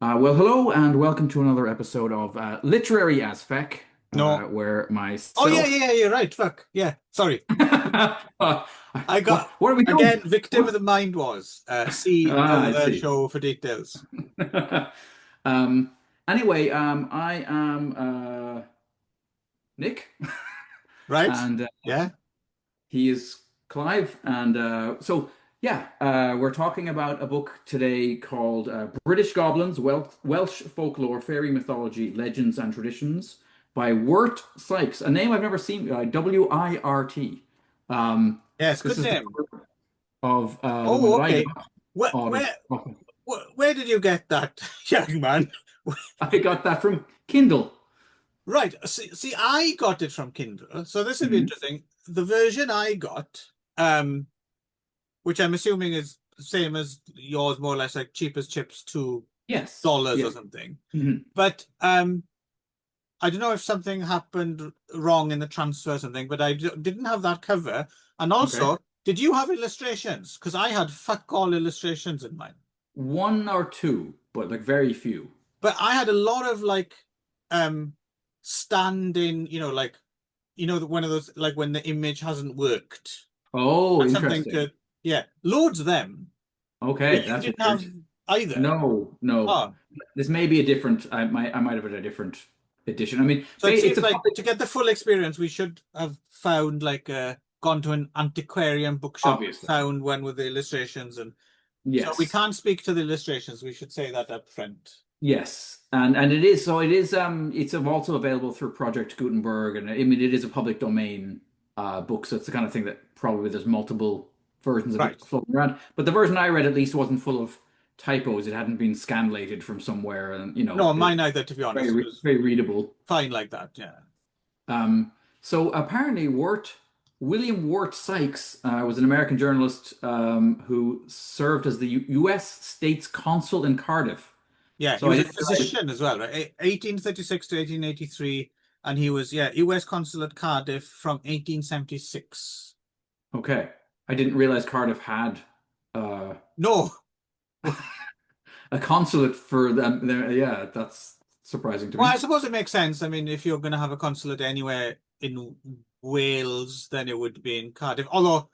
Well, hello and welcome to another episode of Literary as FECK, No. where Oh yeah, myself. yeah, yeah, you're right. Fuck. Yeah. Sorry. uh, I what, got what are we again, doing? victim of What? the mind wars. See I other see. show for details. um, anyway, I am Nick, Right? and Yeah. he is Clive. And yeah, we're talking about a book today called British Goblins, Welsh Folklore, Fairy Mythology, Legends and Traditions by WIRT Sykes, a name I've never seen, WIRT. Um, Yes, this good is the name. cover of the one Oh, that I okay. got. Where Oh, where where did you get that, young man? I got that from Kindle. Right. See, I got it from Kindle. So this would be Mhm. interesting. The version I got, um, which I'm assuming is the same as yours, more or less like cheap as chips, Yes. $2 Yeah. or something. Mhm. But I don't know if something happened wrong in the transfer or something, but didn't have that cover. And Okay. also, did you have illustrations? Because I had fuck all illustrations in mine. One or two, but like very few. But I had a lot of like um standing, like one of those like when the image hasn't worked. Oh, That's something interesting. to yeah, loads of them. But Okay, you that's didn't weird. have either. No, no. Oh, This may be a different. I might have had a different edition. I mean, so it it's seems a like public, to get the full experience, we should have found like gone to an antiquarian bookshop and obviously. found one with the illustrations, and so we Yes, can't speak to the illustrations. We should say that up front. yes, and it is so. It is. It's also available through Project Gutenberg, and I mean, it is a public domain book, so it's the kind of thing that probably there's multiple versions of it Right. floating around. But the version I read at least wasn't full of typos. It hadn't been scanlated from somewhere, and No, mine either, to be honest. It was very readable. fine like that. Yeah. Um, so apparently, William Wirt Sykes was an American journalist who served as the U.S. State's consul in Cardiff. Yeah, he So I was a didn't realize. physician as well, right? 1836 to 1883, and he was U.S. consul at Cardiff from 1876. Okay, I didn't realize Cardiff had uh, No, a consulate for them. There, yeah, that's surprising to well, I me. suppose it makes sense. I mean, if you're going to have a consulate anywhere in Wales, then it would be in Cardiff. Although,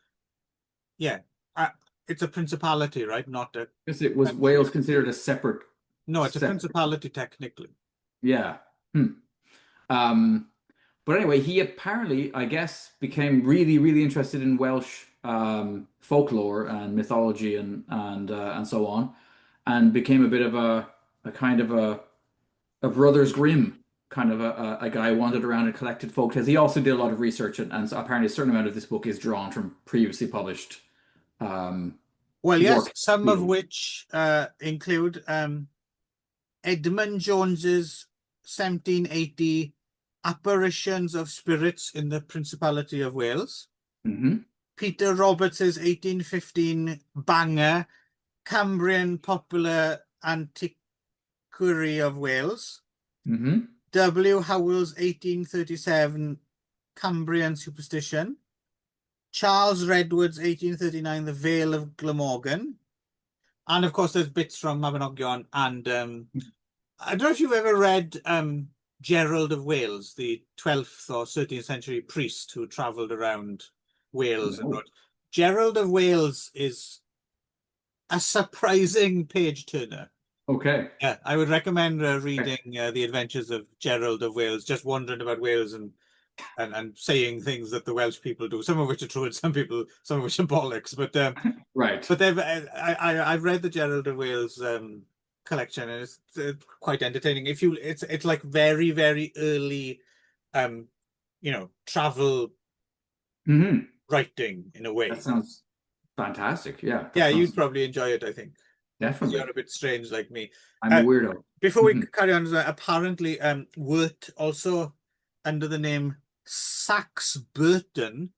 yeah, uh, it's a principality, right? Not a Because it was country. Wales considered a separate, No, it's a separate. principality technically. Yeah. Hmm. Um, But anyway, he apparently, I guess, became really, really interested in Welsh folklore and mythology and so on, and became a bit of a kind of a Brothers Grimm kind of a guy who wandered around and collected folk tales. He also did a lot of research, and so apparently a certain amount of this book is drawn from previously published um, Well, yes, work in some the of field. which include Edmund Jones's 1780 Apparitions of Spirits in the Principality of Wales, Hmm. Peter Roberts's 1815 banger Cambrian Popular Antiquary of Wales, Hmm. W. Howell's 1837 Cambrian Superstition, Charles Redwood's 1839 The Vale of Glamorgan, and of course there's bits from Mabinogion and I don't know if you've ever read Gerald of Wales, the 12th or 13th century priest who traveled around Wales and No. wrote. Gerald of Wales is a surprising page turner. Okay. Yeah, I would recommend Okay. reading The Adventures of Gerald of Wales, just wandering about Wales and saying things that the Welsh people do, some of which are true and some of which are bollocks. Right. But I've read the Gerald of Wales collection, and it's quite entertaining. It's like very very early, um, travel Hmm. writing in a That way. sounds fantastic. Yeah, that Yeah, you'd sounds probably enjoy it, I think, because you're definitely. a bit strange like me. I'm a Uh, weirdo. Before we Hmm. carry on, apparently, WIRT also under the name Sax Burton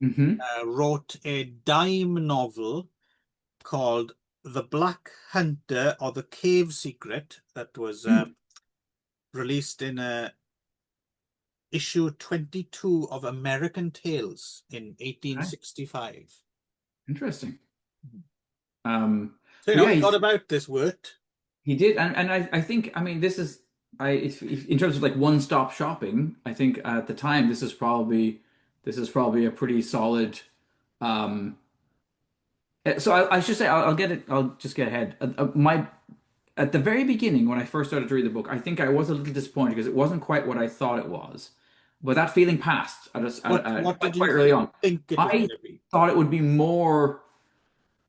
Hmm. wrote a dime novel called The Black Hunter or The Cave Secret that was Hmm. released in issue 22 of American Tales in Okay. 1865. Interesting. So, But yeah, he got he's about this WIRT. He did, and I think I mean this is in terms of like one-stop shopping. I think at the time this is probably a pretty solid. Um, so I should say I'll get it. I'll just get ahead. My At the very beginning when I first started to read the book, I think I was a little disappointed because it wasn't quite what I thought it was. But that feeling passed What quite did you quite early on. think it was I going to be? thought it would be more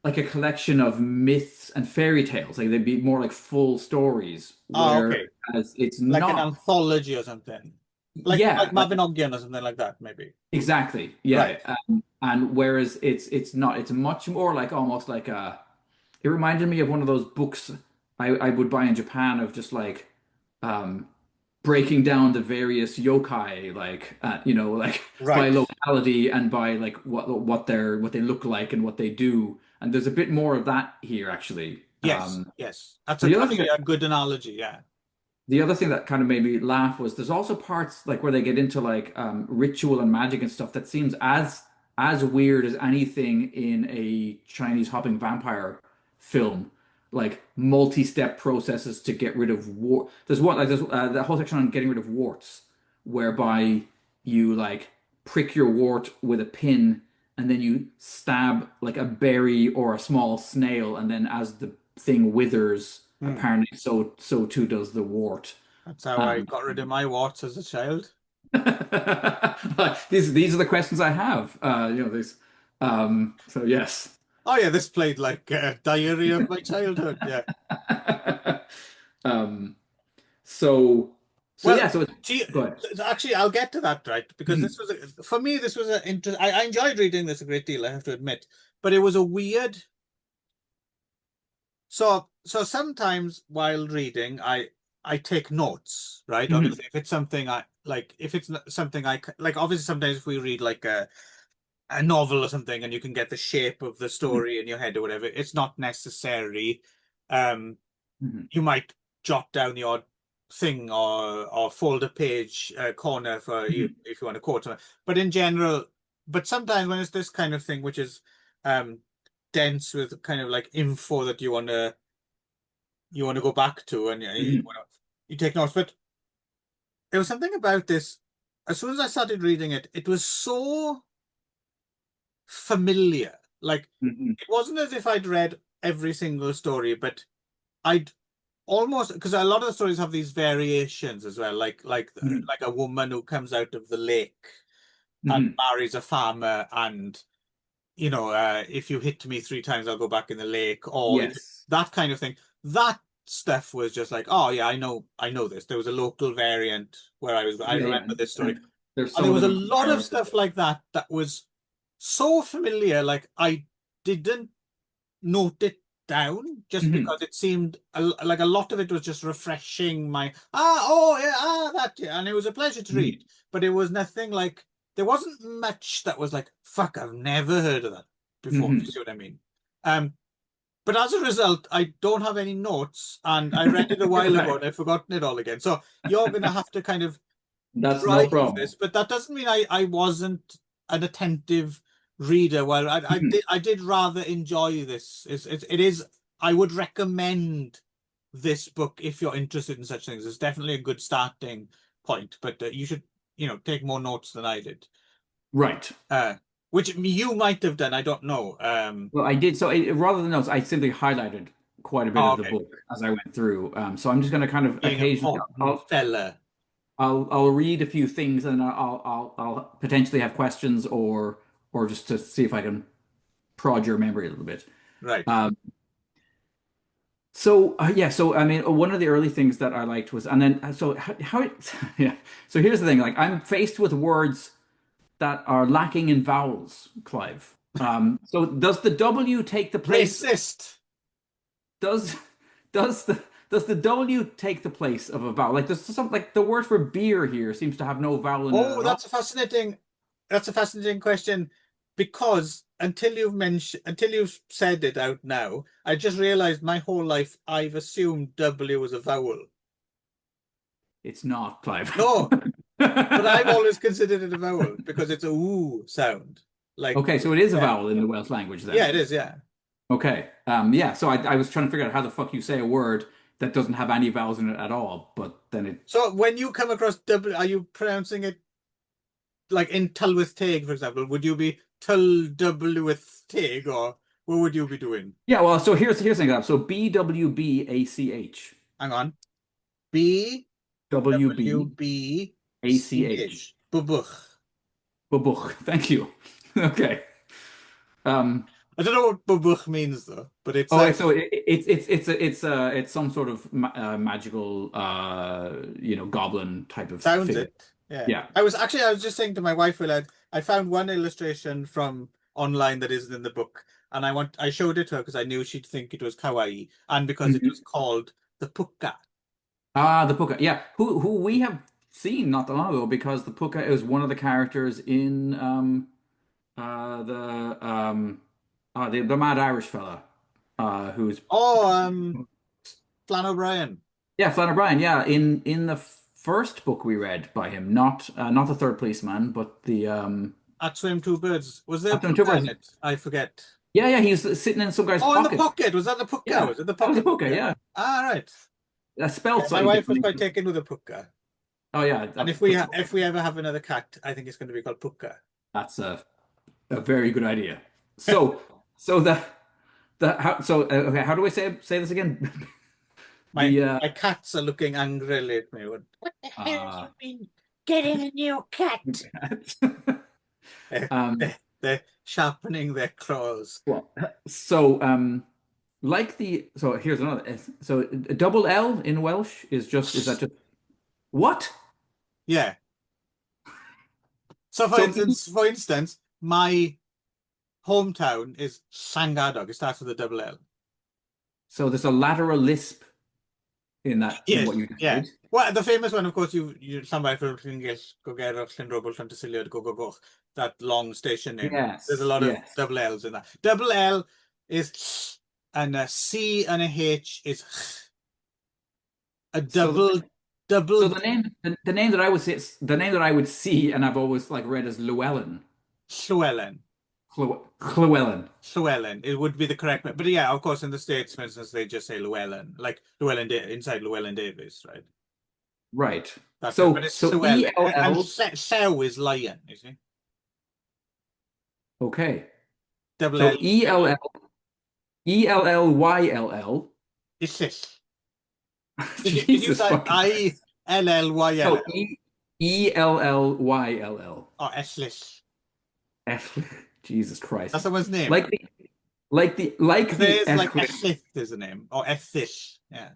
like a collection of myths and fairy tales. Like they'd be more like full stories, Ah, okay. whereas it's Like an not. anthology or something. Like Yeah, like Mabinogion or something like that, maybe. exactly. Right. Yeah, and whereas it's not. It's much more like almost like a. It reminded me of one of those books I would buy in Japan of just like um, breaking down the various yokai, like like by Right. locality and by like what they look like and what they do. And there's a bit more of that here actually. Yes. Yes. That's The other thing actually that a good analogy. Yeah. the other thing that kind of made me laugh was there's also parts like where they get into like ritual and magic and stuff that seems as weird as anything in a Chinese hopping vampire film, like multi-step processes to get rid of war. There's the whole section on getting rid of warts, whereby you like prick your wart with a pin and then you stab like a berry or a small snail, and then as the thing withers, Hmm. apparently so too does the wart. That's how I And got rid of my warts as a child. these are the questions I have. These. So yes. Oh yeah, this played like Diary of My Childhood. Yeah. Um. So Well, yeah. So it's gee, go ahead. actually, I'll get to that, right? Because Mhm, this was for me, this was a interest. I enjoyed reading this a great deal, I have to admit, but it was a weird. So sometimes while reading, I take notes, right? mhm, Obviously, if it's something I like, if it's something like, obviously, sometimes if we read like a novel or something, and you can get the shape of the mhm, story in your head or whatever, it's not necessary. Um, mhm, you might jot down the odd thing or fold a page corner for you mhm, if you want to quote something. But in general, but sometimes when it's this kind of thing, which is um dense with kind of like info that you want to go back to, and mhm, you take notes. But there was something about this. As soon as I started reading it, it was so familiar. Like mhm, it wasn't as if I'd read every single story, but I'd almost, because a lot of the stories have these variations as well, mhm, like a woman who comes out of the lake and mhm. marries a farmer, and if you hit me 3 times, I'll go back in the lake, or if Yes. that kind of thing. That stuff was just like, oh yeah, I know this. There was a local variant where I Yeah, yeah. remember this story, And there's and some there of was a them from lot of Ireland as stuff well. like that was so familiar. Like I didn't note it down just Mhm, because it seemed like a lot of it was just refreshing my oh yeah that yeah, and it was a pleasure to read, mhm, but it was nothing like there wasn't much that was like fuck, I've never heard of that before, if you mhm. see what I mean. um but as a result, I don't have any notes, and I read it a while ago Right. and I've forgotten it all again, so you're gonna have to kind of That's no drive problem. this, but that doesn't mean I wasn't an attentive reader. Well, I Mhm. did rather enjoy this. It is, I would recommend this book if you're interested in such things. It's definitely a good starting point, but you should take more notes than I did. Right. Uh, which you might have done. I don't know. Well, I did. So rather than notes, I simply highlighted quite a bit Oh, of the okay. book as I went through. So I'm just going to kind of Being occasionally, important fella. I'll read a few things and I'll potentially have questions or just to see if I can prod your memory a little bit. Right. Um, yeah, so I mean, one of the early things that I liked was, and then so how yeah. So here's the thing: like I'm faced with words that are lacking in vowels, Clive. So does the W take the place? Racist. Does does the W take the place of a vowel? Like there's some like the word for beer here seems to have no vowel in it Oh, at all. that's a fascinating question, because until you've said it out now, I just realized my whole life I've assumed W was a vowel. It's not, Clive. No, but I've always considered it a vowel because it's a ooh sound. Like, Okay, so it is a yeah, vowel in the Welsh language yeah, then. it is, yeah. Okay. Yeah. So I was trying to figure out how the fuck you say a word that doesn't have any vowels in it at all. But then it, So when you come across W, are you pronouncing it like in Tylwyth Teg, for example? Would you be Tyl W with Teg, or what would you be doing? yeah. Well, so here's an example. So BWBACH, Hang on. B W B C WBACH, H. Bubuch. Babuch. Thank you. Okay. Um. I don't know what bubuch means though, but it's Oh, so it's some sort of magical goblin type of sounds figure. it. Yeah. Yeah. I was just saying to my wife, well, I found one illustration from online that isn't in the book, and I showed it to her because I knew she'd think it was kawaii, and because it was Mhm. called the puka. Ah, the Puka. Yeah, who we have seen not that long ago because the Puka is one of the characters in the the Mad Irish fella who's Oh, Flann O'Brien yeah, Flann O'Brien. Yeah, in the first book we read by him, not the Third Policeman, but the at Swim Two Birds. Was there a After puka in Birds. it? I forget. Yeah, yeah, he's sitting in some guy's Oh, in the pocket. pocket. Was that the puka? Yeah, Was it the that was a pocket Puka. puka? Yeah, Ah, right. that's Yeah, spelled my slightly wife was differently. quite taken with the puka. Oh yeah, And if we ever have another cat, I think it's going to be called puka. that's a very good idea. So so the how so okay, how do I say this again? My The my cats are looking angrily at me. What the hell uh you mean getting a new cat? um They're sharpening their claws. well so like the so here's another so a double L in Welsh is that just what? Yeah. So So E for instance, my hometown is Llangadog. It starts with a double L. so there's a lateral lisp in that in what Yes. you just Yeah. did. Well, the famous one, of course, you llanfair Llynges, Gogeroch, Llynrobl, Llantysilio, Go. That long station name. There's a Yes, lot of yes. double L's in that. Double L is and a C and a H is a So double so the name that I would say the name that I would see and I've always like read as Llewellyn. Llywelyn. Llewellyn. Llewellyn. It would be the correct one. But yeah, of course, in the States, for instance, they just say Llewellyn, like inside Llewellyn Davis, right? Right. That's it. But So it's so Llewellyn. And ELL. Llew is lion, you see? Okay. Double L. So ELLYLL. It's this. Did you Jesus say fucking Christ. ILLYLL No, ELLYLL. or Eslis? Jesus That's Christ. someone's name. Like the like the There's like Echlin, Eslith is a name or Ethish. Yeah.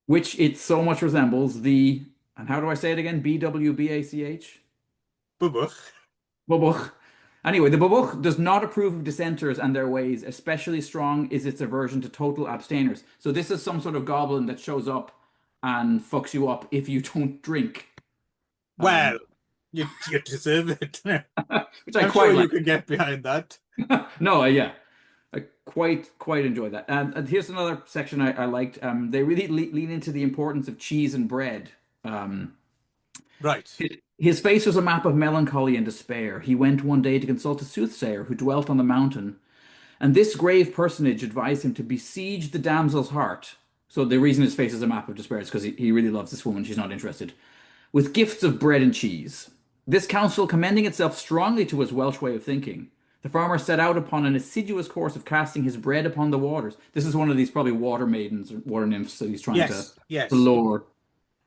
which it so much resembles the and how do I say it again? BWBACH? Bubuch. Babuch. Anyway, the Babuch does not approve of dissenters and their ways. Especially strong is its aversion to total abstainers. So this is some sort of goblin that shows up and fucks you up if you don't drink, Well, um, you deserve it. which I I'm sure quite you like. can get behind that. No, yeah, I quite enjoy that. And here's another section I liked. They really lean into the importance of cheese and bread. Um, Right. his face was a map of melancholy and despair. He went one day to consult a soothsayer who dwelt on the mountain. And this grave personage advised him to besiege the damsel's heart. So the reason his face is a map of despair is because he really loves this woman. She's not interested. With gifts of bread and cheese. This counsel commending itself strongly to his Welsh way of thinking. The farmer set out upon an assiduous course of casting his bread upon the waters. This is one of these probably water maidens or water nymphs that he's trying Yes. to Yes. lure.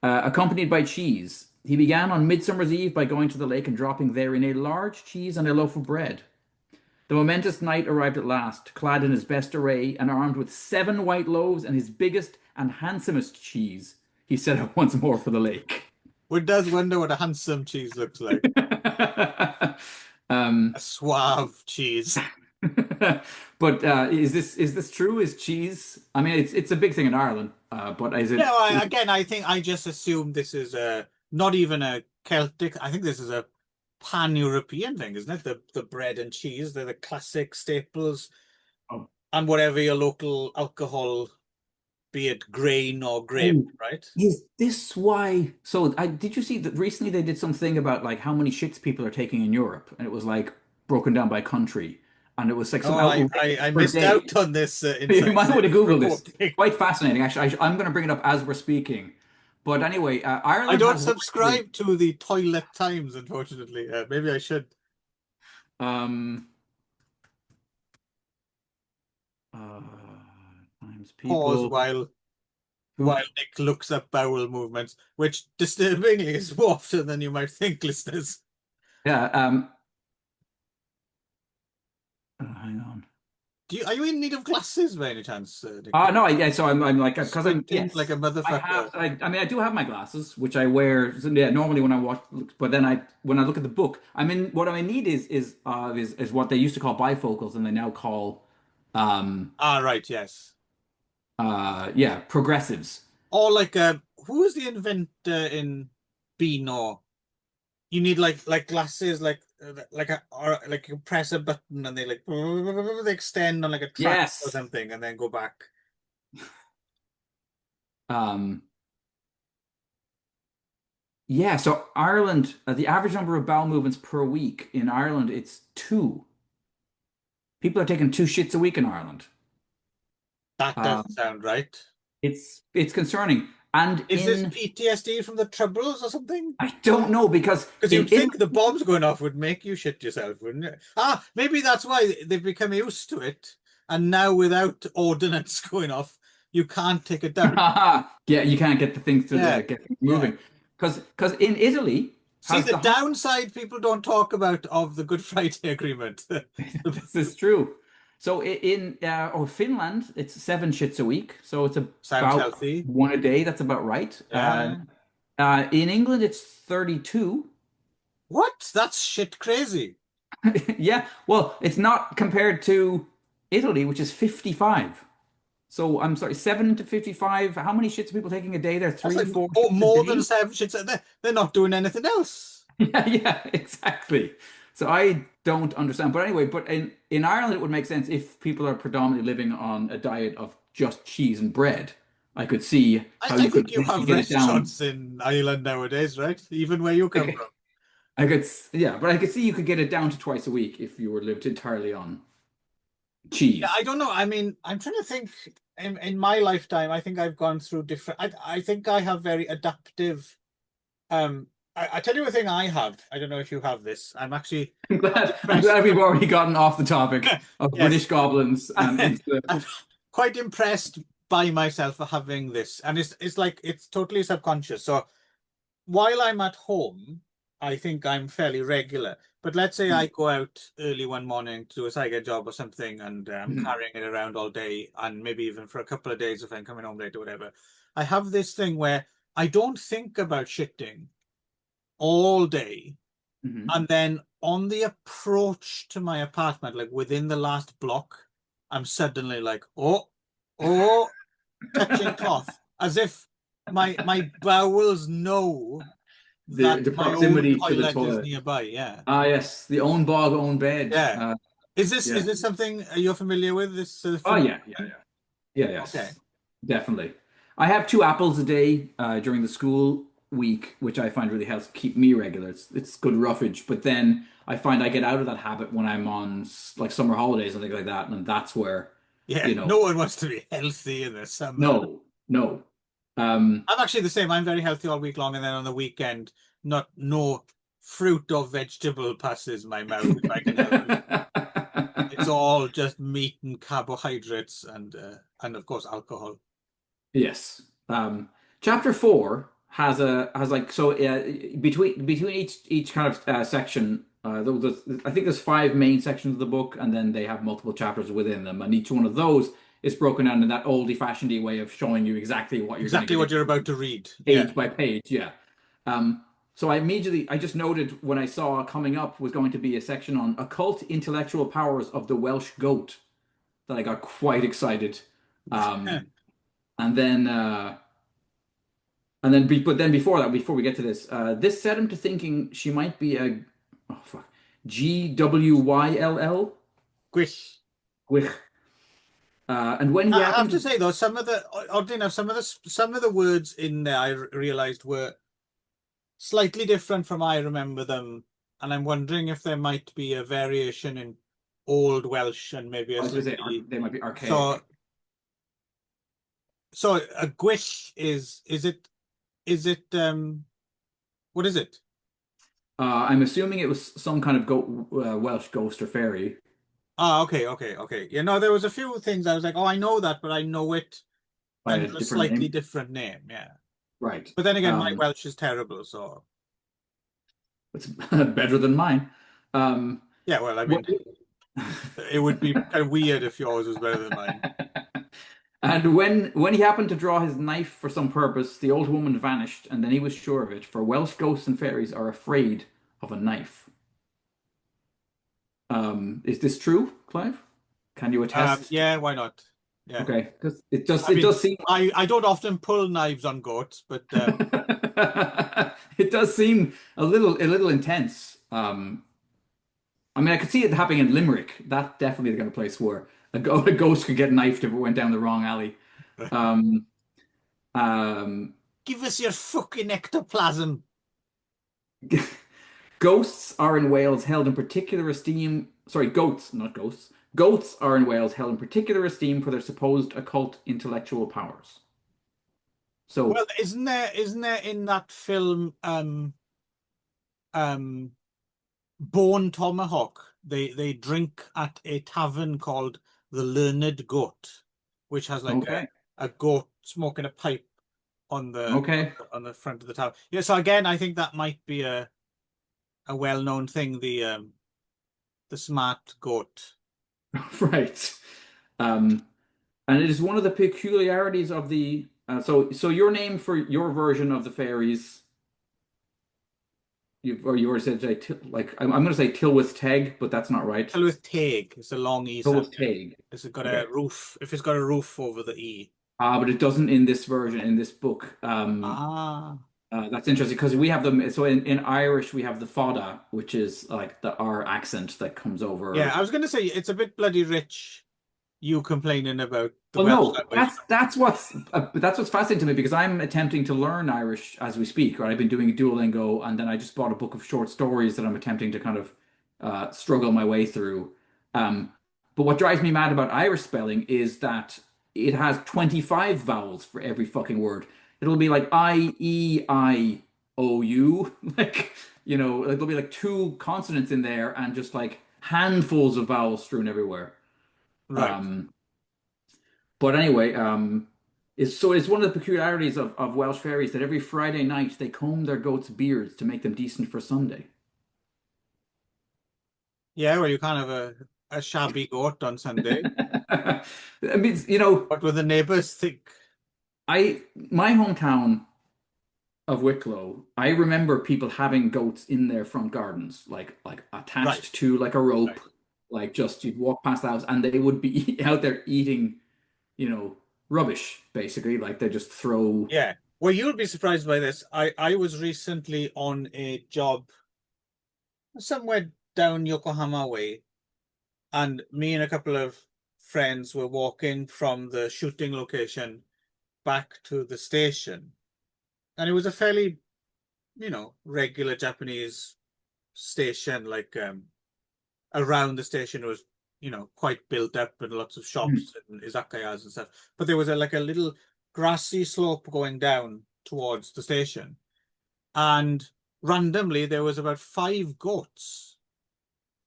Accompanied by cheese. He began on Midsummer's Eve by going to the lake and dropping therein a large cheese and a loaf of bread. The momentous night arrived at last, clad in his best array and armed with 7 white loaves and his biggest and handsomest cheese. He set out once more for the lake. One does wonder what a handsome cheese looks like. um, A suave cheese. but is this true? Is cheese? I mean, it's a big thing in Ireland. But Yeah, well, again, I think I just assume this is a not even a Celtic. I think this is a pan-European thing, isn't it? The bread and cheese, they're the classic staples, oh, and whatever your local alcohol, be it grain or grape, oh, right? is this why? So did you see that recently they did something about like how many shits people are taking in Europe, and it was like broken down by country, and it was like some Oh, I outrageous per missed day. out on this You might want to insight Google this. reporting. Quite fascinating, actually. I'm going to bring it up as we're speaking. But anyway, I Ireland don't has one of the subscribe to the Toilet Times, unfortunately. Maybe I should um, uh, times pause people while poop. Nick looks up bowel movements, which disturbingly is more often than you might think, listeners. Yeah. Hang on. Are you in need of glasses by any chance, Nick? No, yeah. So I'm like because I'm Squinting like yes. a I have. motherfucker. I mean, I do have my glasses, which I wear. So, yeah, normally when I watch, but then when I look at the book, I mean, what I need is what they used to call bifocals, and they now call, um, Ah, right, yes. yeah, progressives. Or like who was the inventor in Beano? You need like glasses, like a or like you press a button and they like they extend on like a track or Yes. something and then go back. Um, yeah. So Ireland, the average number of bowel movements per week in Ireland, it's two. People are taking two shits a week in Ireland. That Uh, doesn't sound right. it's concerning. And Is this in PTSD from the Troubles or something? I don't know because Because in you'd Italy, think the bombs going off would make you shit yourself, wouldn't it? Ah, maybe that's why they've become used to it. And now without ordnance going off, you can't take a dump. yeah, you can't get the things to Yeah, get things yeah. moving because in Italy See, has the the high. downside people don't talk about of the Good Friday Agreement. This is true. So in Finland, it's seven shits a week, so it's Sounds about healthy. one a day. That's about right. Yeah. In England, it's 32. What? That's shit crazy. Yeah, well, it's not compared to Italy, which is 55. So I'm sorry, 7 to 55. How many shits are people taking a day there? That's Three, like four oh, shits a more than day? seven shits. They're not doing anything else. Yeah, yeah, exactly. So I don't understand. But anyway, but in Ireland, it would make sense if people are predominantly living on a diet of just cheese and bread. I could see how I you could think you potentially have get it down. restaurants in Ireland nowadays, right? Even where you come Okay. from. Yeah, but I could see you could get it down to twice a week if you were lived entirely on Yeah, cheese. I don't know. I mean, I'm trying to think in my lifetime, I think I've gone through different I think I have very adaptive I tell you a thing I have. I don't know if you have this. I'm actually quite I'm impressed. glad we've already gotten off the topic of British Yes. goblins and into I'm quite impressed by myself for having this. And it's like it's totally subconscious. So while I'm at home, I think I'm fairly regular. But let's say I the. go out early one morning to do a SIKES job or something, and I'm Mhm. carrying it around all day, and maybe even for a couple of days if I'm coming home late or whatever. I have this thing where I don't think about shitting all day, Mhm. and then on the approach to my apartment, like within the last block, I'm suddenly like, oh, touching cloth, as if my bowels know that The my own proximity to the toilet is toilet. nearby. Yeah, Ah, yes, the own bog, own bed. yeah. Is Yeah. this something you're familiar with? This Oh, yeah, yeah, phenomenon? yeah. Yeah, Okay. yes, definitely. I have two apples a day during the school week, which I find really helps keep me regular. It's good roughage, but then I find I get out of that habit when I'm on like summer holidays and things like that, and that's where, Yeah, you know, no one wants to be healthy in the summer. no, no. Um, I'm actually the same. I'm very healthy all week long, and then on the weekend, not no fruit or vegetable passes my mouth if I can help it. It's all just meat and carbohydrates and of course alcohol. Yes. Chapter four has like so between each kind of section. I think there's five main sections of the book, and then they have multiple chapters within them, and each one of those is broken down in that oldie-fashioned way of showing you exactly what you're going to Exactly get what you're into, about to read. Yeah. page by page. Yeah. So I just noted when I saw coming up was going to be a section on occult intellectual powers of the Welsh goat that I got quite excited. Um, and then. But then before that, before we get to this, this set him to thinking she might be a oh fuck GWYLL. Gwish. Gwych. And when he I have happened to to say though, some of the oddly enough, some of the words in there I realized were slightly different from I remember them, and I'm wondering if there might be a variation in Old Welsh and maybe I a was going to say slightly they might be so archaic. so a gwish is it what is it? I'm assuming it was some kind of go Welsh ghost or fairy Ah, okay. You know, there was a few things I was like, oh, I know that, but I know it by a under a different slightly name. different name. Yeah. Right. But then again, my Um, Welsh is terrible, so it's better than mine. Um, yeah, well, I what? mean, it would be kind of weird if yours was better than mine. And when he happened to draw his knife for some purpose, the old woman vanished, and then he was sure of it, for Welsh ghosts and fairies are afraid of a knife. Is this true, Clive? Can you attest to Yeah, why not? Yeah. Okay, because I it mean, does seem I don't often pull knives on goats, but it does seem a little intense. I mean, I could see it happening in Limerick. That definitely the kind of place where a ghost could get knifed if it went down the wrong alley. Um, um, give us your fucking ectoplasm. Ghosts are in Wales held in particular esteem. Sorry, goats, not ghosts. Goats are in Wales held in particular esteem for their supposed occult intellectual powers. Well, So, isn't there in that film um Bone Tomahawk? They drink at a tavern called the Learned Goat, which has like okay, a goat smoking a pipe on the okay, on the front of the tavern. Yeah, so again, I think that might be a well-known thing, the smart goat. right. Um, and it is one of the peculiarities of the. So your name for your version of the fairies, or you were said like I'm going to say Tilwith Teg, but that's not right. Tell with Taig. It's a long E sound. Tilwith Teg. It's got a Okay. roof. If it's got a roof over the E. But it doesn't in this version, in this book. Ah. That's interesting because we have them. So in Irish, we have the fada, which is like the R accent that comes Yeah, over. I was going to say it's a bit bloody rich, you complaining about the Well, Welsh no, language. that's what's fascinating to me because I'm attempting to learn Irish as we speak. Right, I've been doing Duolingo, and then I just bought a book of short stories that I'm attempting to kind of struggle my way through. Um, but what drives me mad about Irish spelling is that it has 25 vowels for every fucking word. It'll be like I, E, I, O, U, like there'll be like two consonants in there and just like handfuls of vowels strewn everywhere. Right. Um, but anyway, it's one of the peculiarities of Welsh fairies that every Friday night they comb their goats' beards to make them decent for Sunday. Yeah, well, you kind of a shabby goat on Sunday. I mean, What will the neighbors think? my hometown of Wicklow, I remember people having goats in their front gardens, like Right. attached to like a rope, Right. like just you'd walk past the house and they would be out there eating, rubbish basically. Like they just throw. Yeah. Well, you'll be surprised by this. I was recently on a job somewhere down Yokohama way, and me and a couple of friends were walking from the shooting location back to the station. And it was a fairly, regular Japanese station, like around the station was, quite built up and lots of shops and izakayas and stuff. But there was like a little grassy slope going down towards the station. And randomly there was about five goats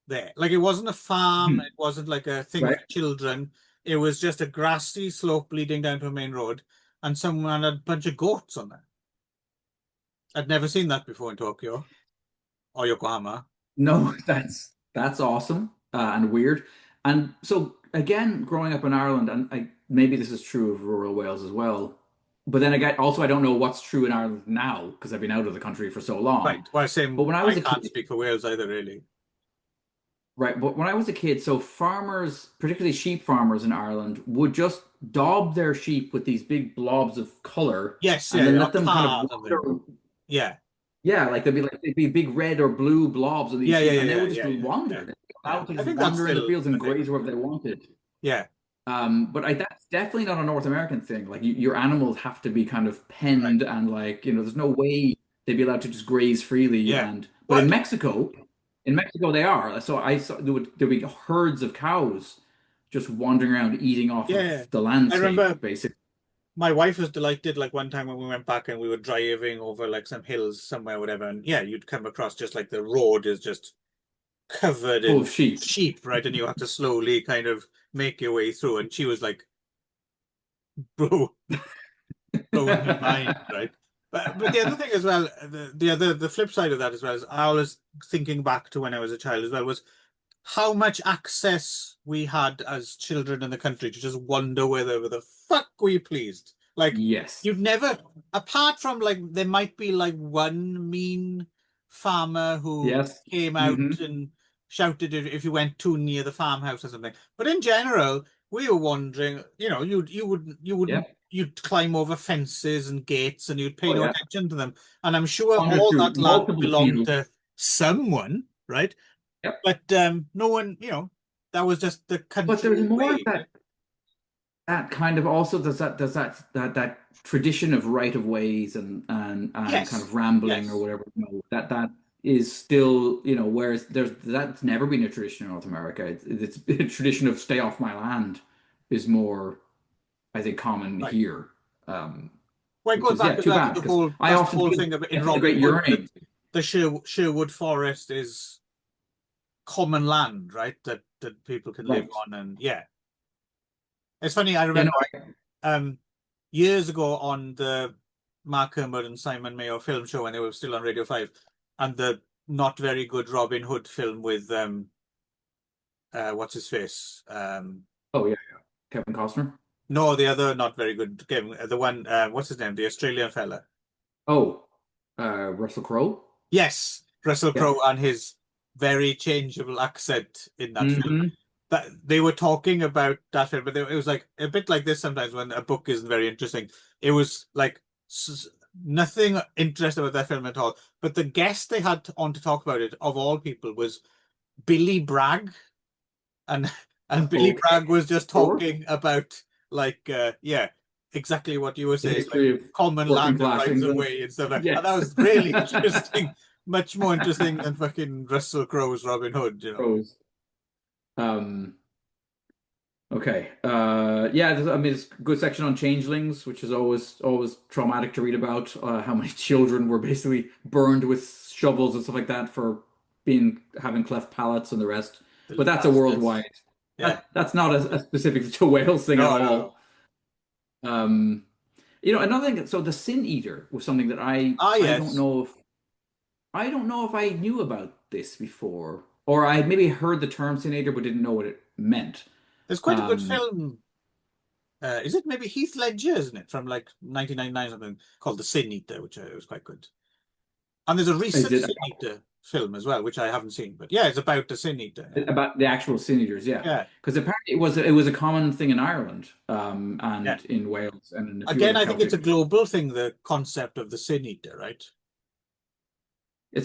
there. Like it wasn't a farm, it wasn't like a thing Right. for children. It was just a grassy slope leading down to a main road, and someone had a bunch of goats on there. I'd never seen that before in Tokyo or Yokohama. No, that's awesome and weird. And so again, growing up in Ireland, and maybe this is true of rural Wales as well. But then again, also I don't know what's true in Ireland now because I've been out of the country for so long. Right. Well, But same. when I I was a can't kid, speak for Wales either, really. right? But when I was a kid, so farmers, particularly sheep farmers in Ireland, would just daub their sheep with these big blobs of color Yes, and yeah, then yeah. Or let them kind of tar or something. wander. Yeah. Yeah, like they'd be big red or blue blobs of these Yeah, yeah, sheep, yeah, and they yeah, would just yeah, yeah, wander. yeah. They'd go Yeah. out to I just think that's wander in the still fields a and thing. graze wherever they wanted. Yeah. But that's definitely not a North American thing. Like your animals have to be kind of Right. penned and like, there's no way they'd be allowed to just graze freely. Yeah. But Well, in Mexico, In Mexico, they are. So I saw there would be herds of cows just wandering around eating off Yeah. of the I landscape, remember basically. my wife was delighted like one time when we went back and we were driving over like some hills somewhere, whatever, and yeah, you'd come across just like the road is just covered Full in of sheep. sheep, right? And you have to slowly kind of make your way through. And she was like, bro, blowing my mind, right? But the other thing as well, the flip side of that as well is I was thinking back to when I was a child as well was how much access we had as children in the country to just wander wherever the fuck we pleased. Like Yes. you'd never, apart from like there might be like one mean farmer who Yes. came out Hmm. and shouted if you went too near the farmhouse or something. But in general, we were wandering. You wouldn't Yep. you'd climb over fences and gates and you'd pay Oh no yeah. attention to them. And I'm sure Wander all through that land multiple belonged fields. to someone, right? Yep. But no one, that was just the But there's country more of way, right? that kind of also does that tradition of right of ways and kind Yes, of rambling or yes, whatever, that is still, whereas that's never been a tradition in North America. It's a tradition of stay off my land is more, I think, common right. here. Well, it Which goes is, yeah, back as too well to bad the because whole I that's the often whole feel thing in a Robin great Hood that yearning. the Sherwood Forest is common land, right? That people can live Right. on, and yeah, it's funny. I Yeah, no, remember um years ago on the Mark Kermode and Simon Mayo film show when they were still on Radio 5, and the not very good Robin Hood film with what's his face oh yeah, Kevin Costner. no, the other not very good game. The one, what's his name? The Australian fella. Oh, Russell Crowe. Yes, Russell Yeah. Crowe and his very changeable accent in that film. Hmm. That they were talking about that film, but it was like a bit like this sometimes when a book isn't very interesting. It was like nothing interesting about that film at all. But the guest they had on to talk about it, of all people, was Billy Bragg, and and Billy Okay. Bragg was just Sure. talking about like yeah, exactly what you were The saying, like history of common working land and class rights of England. way and stuff like. And that Yes. was really interesting, much more interesting than fucking Russell Crowe's Robin Hood. Pros. Um, okay. Yeah, I mean, it's a good section on changelings, which is always traumatic to read about. How many children were basically burned with shovels and stuff like that for being having cleft palates and the rest. The But little that's a bastards. worldwide. Yeah. That's not a specific to Wales thing at No, no, no. all. Um, another thing. So the Sin Eater was something that I Ah, I don't yes. know if I don't know if I knew about this before, or I maybe heard the term Sin Eater but didn't know what it meant. There's quite a good Um, film. Is it maybe Heath Ledger, isn't it? From like 1999 something called The Sin Eater, which was quite good. And there's a is recent it Sin Eater film as well, which I haven't seen. But yeah, it's about the Sin Eater. Yeah. about the actual Sin Eaters? Yeah, Yeah. because apparently it was a common thing in Ireland, Yeah. and in Wales and in a few Again, other I think it's a Celtic. global thing, the concept of the Sin Eater, right?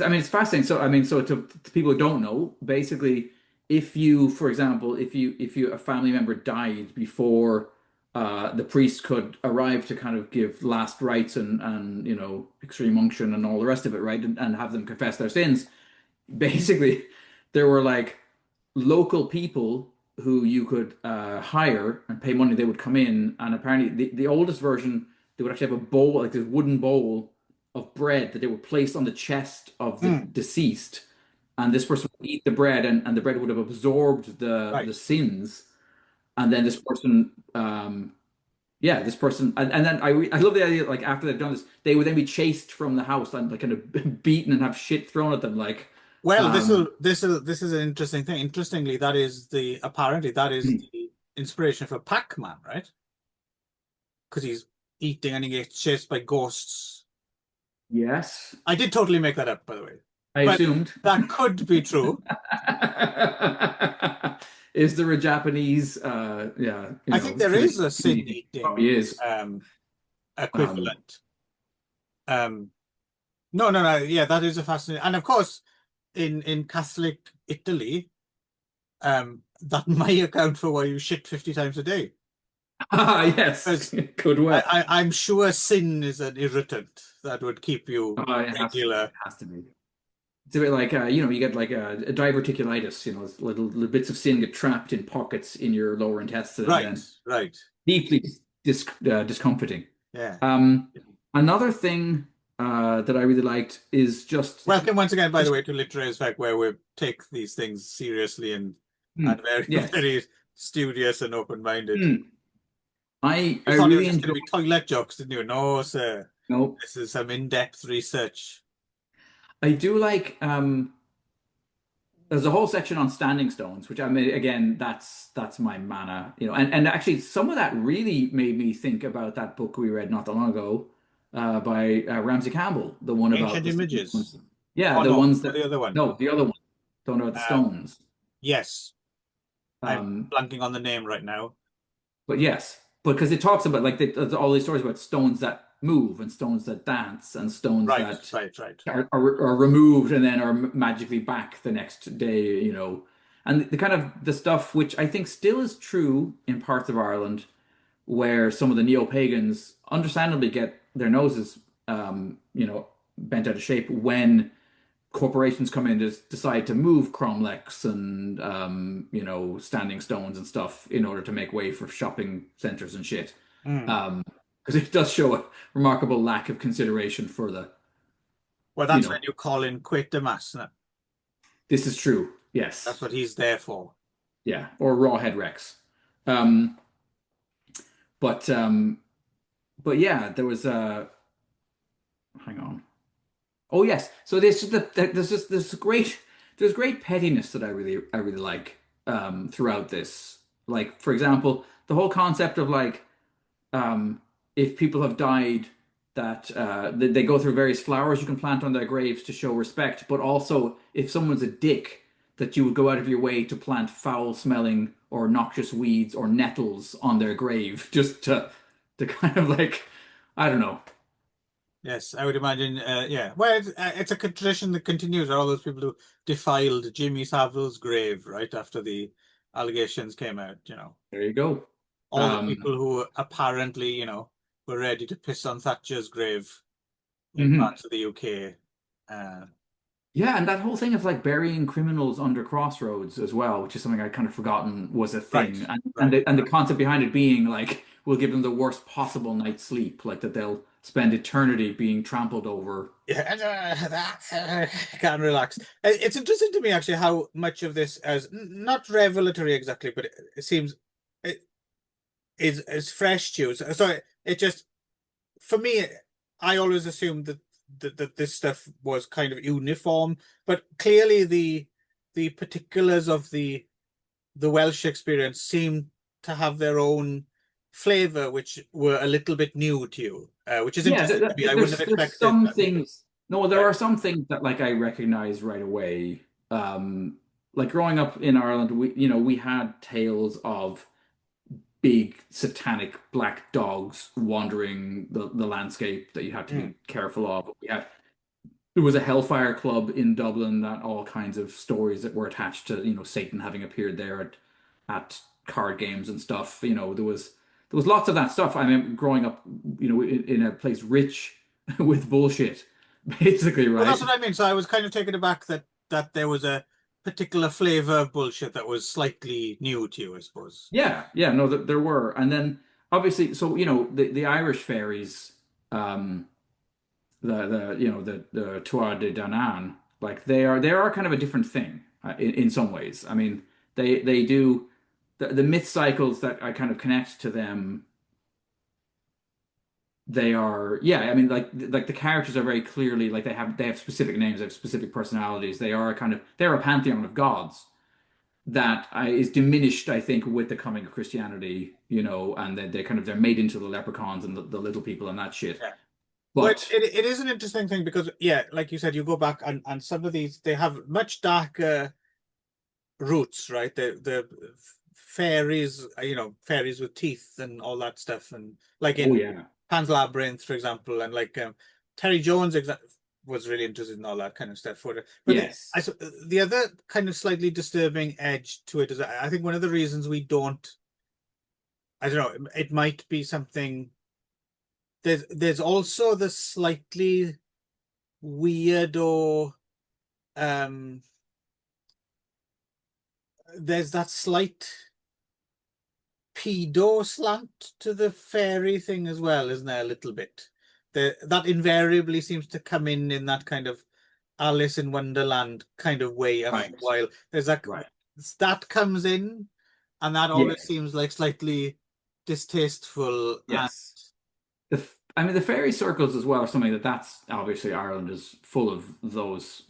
I mean, it's fascinating. So, I mean, so to people who don't know, basically, if you, for example, if a family member died before the priest could arrive to kind of give last rites and extreme unction and all the rest of it, right, and have them confess their sins, basically, there were like local people who you could hire and pay money. They would come in, and apparently, the oldest version, they would actually have a bowl, like this wooden bowl of bread that they would place on the chest of the Mm, deceased, and this person would eat the bread, and the bread would have absorbed the right. sins, and then this person, yeah, this person, and then I love the idea, like after they've done this, they would then be chased from the house and like kind of beaten and have shit thrown at them, like, Well, um, this is an interesting thing. Interestingly, apparently that is the inspiration for Pac-Man, right? Because he's eating and he gets chased by ghosts. yes, I did totally make that up, by the way, I but assumed. that could be true. Is there a Japanese, yeah, I think there is tradition? a sin eating Probably is. um, Um, equivalent. Um, no, no, no. Yeah, that is a fascinating, and of course, in Catholic Italy, that may account for why you shit 50 times a day. yes, Because could well. I'm sure sin is an irritant that would keep you It has to be. regular. It has to be. It's a bit like you get like a diverticulitis. Little bits of skin get trapped in pockets in your lower intestine, and Right, then right. deeply discomforting. Yeah. Um, Another thing that I really liked is Welcome once again, by the just way, to Literary Effect, where we take these things seriously and very, yes. very studious and open-minded. Hmm. I You thought it was really just going enjoy. to be toilet jokes, didn't you? No, sir. No, This is some in-depth research. I do like. There's a whole section on standing stones, which I mean, again, that's my mana, and actually, some of that really made me think about that book we read not that long ago, by Ramsey Campbell, the one about Ancient the Images. stones. Yeah, Oh, the no, ones not that the other one. no, the other one, the one about the Um, stones. yes, I'm Um, blanking on the name right now. But yes, because it talks about like there's all these stories about stones that move and stones that dance and stones Right, that right, right. are removed and then are magically back the next day, And the kind of the stuff which I think still is true in parts of Ireland where some of the neo-pagans understandably get their noses, bent out of shape when corporations come in to decide to move cromlechs and standing stones and stuff in order to make way for shopping centers and shit. Hmm. Because it does show a remarkable lack of consideration for the, Well, you that's when know, you call in Quatermass. this is true. That's Yes. what he's there for. Yeah. Or Rawhead Rex. Um, but yeah, there was hang on. Oh yes. So there's great pettiness that I really like throughout this. Like for example, the whole concept of like um, if people have died, that they go through various flowers you can plant on their graves to show respect, but also if someone's a dick, that you would go out of your way to plant foul-smelling or noxious weeds or nettles on their grave just to kind of like I don't know. Yes, I would imagine. Yeah, well, it's a tradition that continues. All those people who defiled Jimmy Savile's grave right after the allegations came out. There you go. All the Um, people who apparently, were ready to piss on Thatcher's grave in mhm. parts of the UK. Uh, Yeah, and that whole thing of like burying criminals under crossroads as well, which is something I'd kind of forgotten was a right, thing. And right. the concept behind it being like we'll give them the worst possible night's sleep, like that they'll spend eternity being trampled over. Yeah, and, can't relax. It's interesting to me actually how much of this as not revelatory exactly, but it seems it is fresh to you. So it just for me, I always assumed that this stuff was kind of uniform, but clearly the particulars of the Welsh experience seem to have their own flavor, which were a little bit new to you, which is Yeah, interesting to me. I wouldn't have there's expected some that. things. No, there Right. are some things that like I recognize right away. Like growing up in Ireland, we had tales of big satanic black dogs wandering the landscape that you had to Mm, be careful of. There was a Hellfire Club in Dublin that all kinds of stories that were attached to, Satan having appeared there at card games and stuff. There was lots of that stuff. I mean, growing up, in a place rich with bullshit, basically, well, that's right? what I mean. So I was kind of taken aback that there was a particular flavor of bullshit that was slightly new to you, I suppose. Yeah, yeah, no, there were. And then obviously, so the Irish fairies, um, the Tuatha De Danann, like they are kind of a different thing in some ways. I mean, they do the myth cycles that I kind of connect to them. They are, yeah. I mean, like the characters are very clearly like they have specific names, they have specific personalities. They're a pantheon of gods that is diminished, I think, with the coming of Christianity, and they're made into the leprechauns and the little people and that shit. Yeah. Well, But it is an interesting thing because, yeah, like you said, you go back and some of these they have much darker roots, right? The fairies, fairies with teeth and all that stuff, and like oh in yeah, Pan's Labyrinth, for example, and like Terry Jones was really interested in all that kind of stuff for it. But yes, the other kind of slightly disturbing edge to it is I think one of the reasons we don't, I don't know, it might be something. There's also the slightly weird or there's that slight pedo slant to the fairy thing as well, isn't there? A little bit. That invariably seems to come in that kind of Alice in Wonderland kind of way after a Right. while. There's Right. that comes in, and that always Yes. seems like slightly distasteful. And Yes. I mean, the fairy circles as well are something that's obviously Ireland is full of those,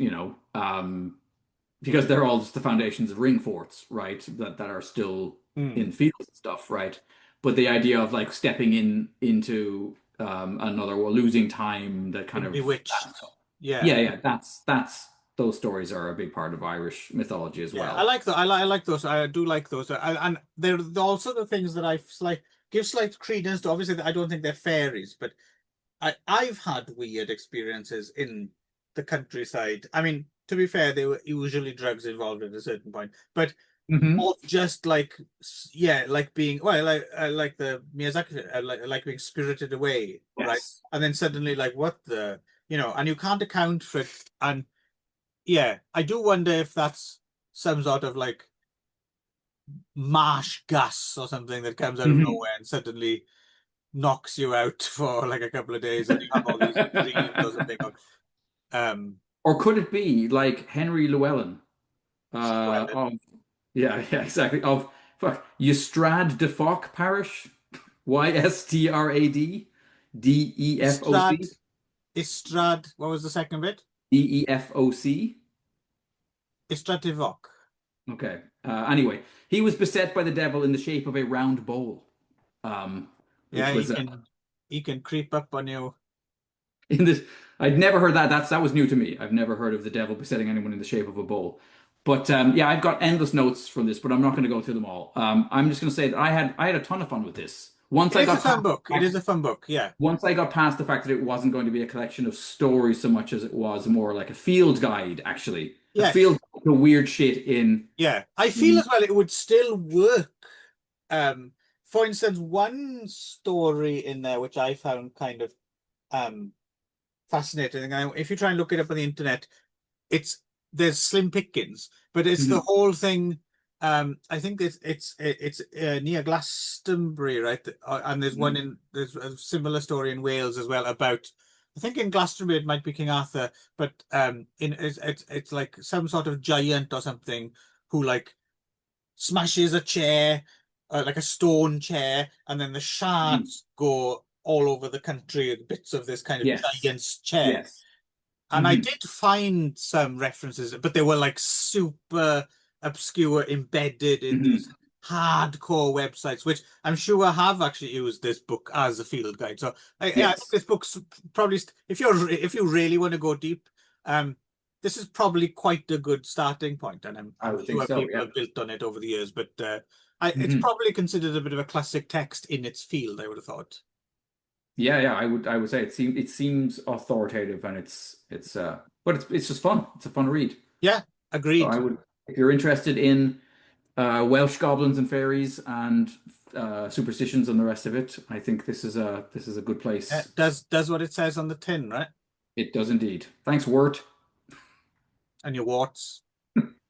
because they're all just the foundations of ring forts, right? That are still hmm, in fields and stuff, right? But the idea of like stepping into another world, losing time, that kind in of Bewitched, that stuff. yeah. Yeah, yeah, that's those stories are a big part of Irish mythology as Yeah, I well. like that. I like those. I do like those. And they're also the things that I give slight credence to. Obviously, I don't think they're fairies, but I've had weird experiences in the countryside. I mean, to be fair, there were usually drugs involved at a certain point, but Hmm. or just like yeah, like being well, like the Miyazaki, like being spirited away, right? Yes. And then suddenly, like, what the and you can't account for it. And yeah, I do wonder if that's some sort of like marsh gas or something that comes out of Hmm. nowhere and suddenly knocks you out for like a couple of days, and you have all these dreams or something. Um, Or could it be like Henry Llewellyn? Llewellyn. Of yeah, yeah, exactly. Of fuck Ystrad de Foc parish, Ystrad Istrad, Defoc, Istrad. What was the second bit? Defoc. Istrativok. Okay. Anyway, he was beset by the devil in the shape of a round bowl, Yeah, which was he can creep up on you. in this. I'd never heard that. That was new to me. I've never heard of the devil besetting anyone in the shape of a bowl. But yeah, I've got endless notes from this, but I'm not going to go through them all. I'm just going to say that I had a ton of fun with this. It is a fun book. It is a fun book. Yeah. Once I got past the fact that it wasn't going to be a collection of stories so much as it was more like a field guide, actually, a Yes. field guide to weird shit in. Yeah. I feel in as well it would still work. Um, for instance, one story in there which I found kind of um fascinating. And if you try and look it up on the internet, it's there's slim pickings, but it's the Mhm. whole thing. I think it's near Glastonbury, right? And Mhm. there's a similar story in Wales as well about. I think in Glastonbury it might be King Arthur, but in it's like some sort of giant or something who like smashes a chair, like a stone chair, and then the Mhm. shards go all over the country, bits of this kind of Yes. giant's chair. Yes. And I Hmm. did find some references, but they were like super obscure, embedded in these Hmm. hardcore websites, which I'm sure have actually used this book as a field guide. So I think Yes. this book's probably if you really want to go deep, um, this is probably quite a good starting point, and I I'm would think sure so. people Yeah. have built on it over the years. But it's Hmm. probably considered a bit of a classic text in its field, I would have thought. Yeah. Yeah. I would say it seems authoritative and but it's just fun. It's a fun read. Yeah, So agreed. I would, if you're interested in Welsh goblins and fairies and superstitions and the rest of it, I think this is a good place. Does what it says on the tin, right? It does indeed. Thanks, Wirt. And your warts.